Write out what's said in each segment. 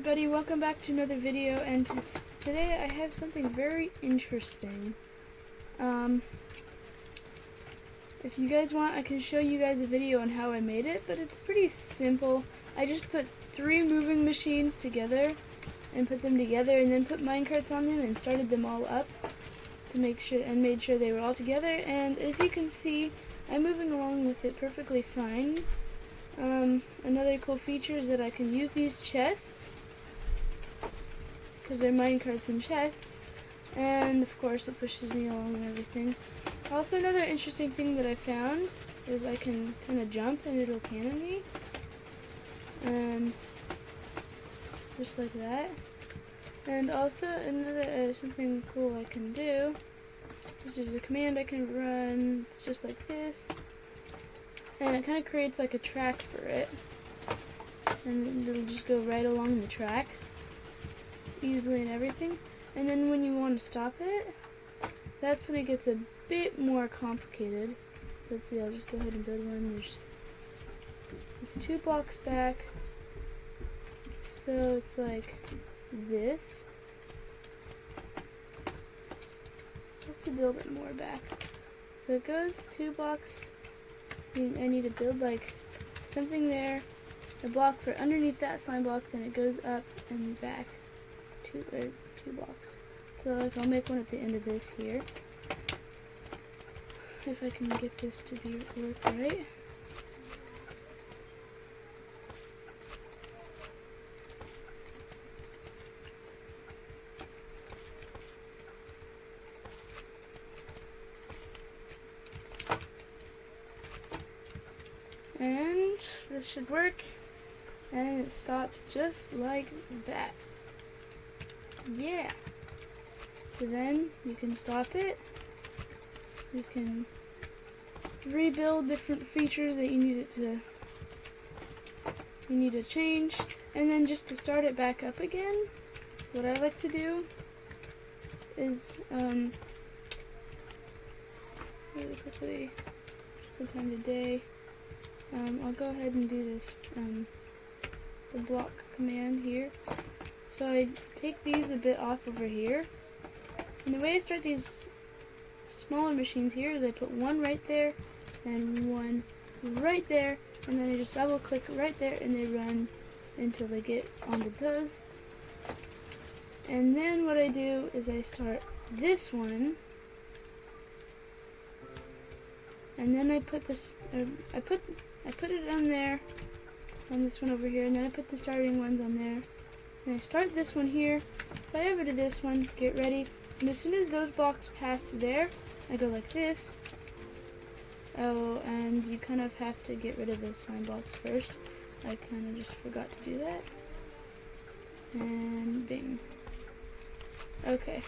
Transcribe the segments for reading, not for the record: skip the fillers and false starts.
everybody, welcome back to another video, and today I have something very interesting. If you guys want, I can show you guys a video on how I made it, but it's pretty simple. I just put 3 moving machines together and put them together and then put minecarts on them and started them all up to make sure and made sure they were all together, and as you can see, I'm moving along with it perfectly fine. Another cool feature is that I can use these chests, because they're minecarts and chests, and of course it pushes me along and everything. Also, another interesting thing that I found is I can kind of jump and it'll cannon me, just like that. And also another something cool I can do is there's a command I can run. It's just like this. And it kind of creates like a track for it, and it'll just go right along the track easily and everything. And then when you want to stop it, that's when it gets a bit more complicated. Let's see, I'll just go ahead and build one. It's 2 blocks back, so it's like this. I have to build it more back. So it goes 2 blocks. I need to build like something there, a block for underneath that slime block, then it goes up and back 2 blocks. So like I'll make one at the end of this here, if I can get this to work right. And this should work, and it stops just like that. Yeah. So then you can stop it. You can rebuild different features that you need to change, and then just to start it back up again, what I like to do is really quickly, sometime today. I'll go ahead and do this, the block command here. So I take these a bit off over here, and the way I start these smaller machines here is I put one right there and one right there, and then I just double click right there and they run until they get onto those. And then what I do is I start this one, and then I put this, I put it on there, on this one over here, and then I put the starting ones on there. And I start this one here, fly over to this one, get ready, and as soon as those blocks pass there, I go like this. Oh, and you kind of have to get rid of those slime blocks first. I kind of just forgot to do that. And bing. Okay.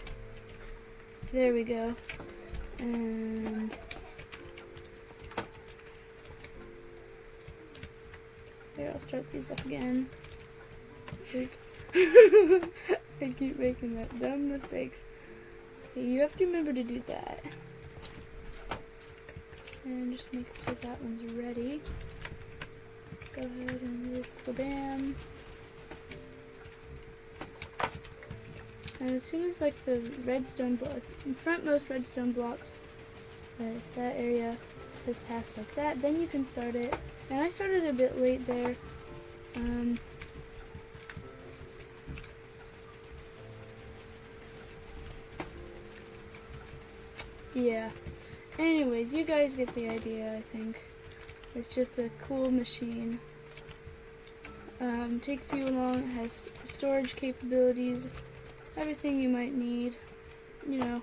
There we go. And here, I'll start these up again. Oops. I keep making that dumb mistake. Okay, you have to remember to do that. And just make sure that one's ready. Go ahead and move the bam. And as soon as like the redstone block, frontmost redstone blocks, that area has passed like that, then you can start it. And I started a bit late there. Yeah. Anyways, you guys get the idea, I think. It's just a cool machine. Takes you along, has storage capabilities, everything you might need, you know,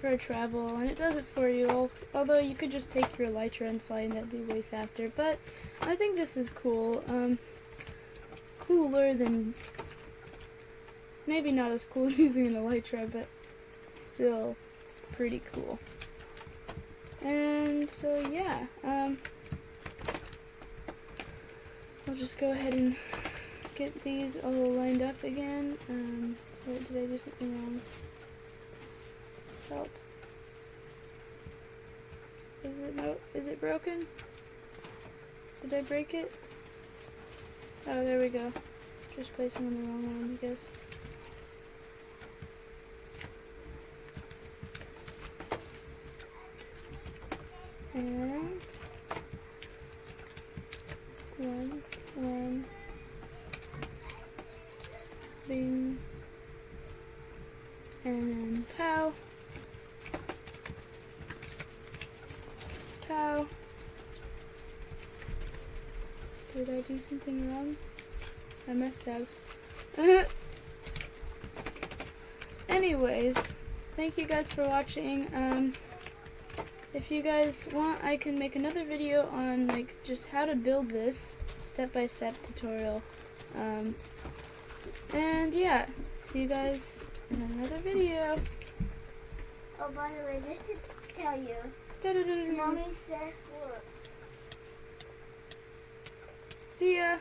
for travel, and it does it for you. Although you could just take your elytra and fly, and that'd be way faster. But I think this is cool. Cooler than, maybe not as cool as using an elytra, but still pretty cool. And so yeah, I'll just go ahead and get these all lined up again. Wait, did I do something wrong? Help. Is it broken? Did I break it? Oh, there we go. Just placing on the wrong one, I guess. And one, bing, and pow, pow. Did I do something wrong? I must have. Anyways, thank you guys for watching. If you guys want, I can make another video on like just how to build this step-by-step tutorial. And yeah, see you guys in another video. Oh, by the way, just to tell you, Mommy said, look. See ya.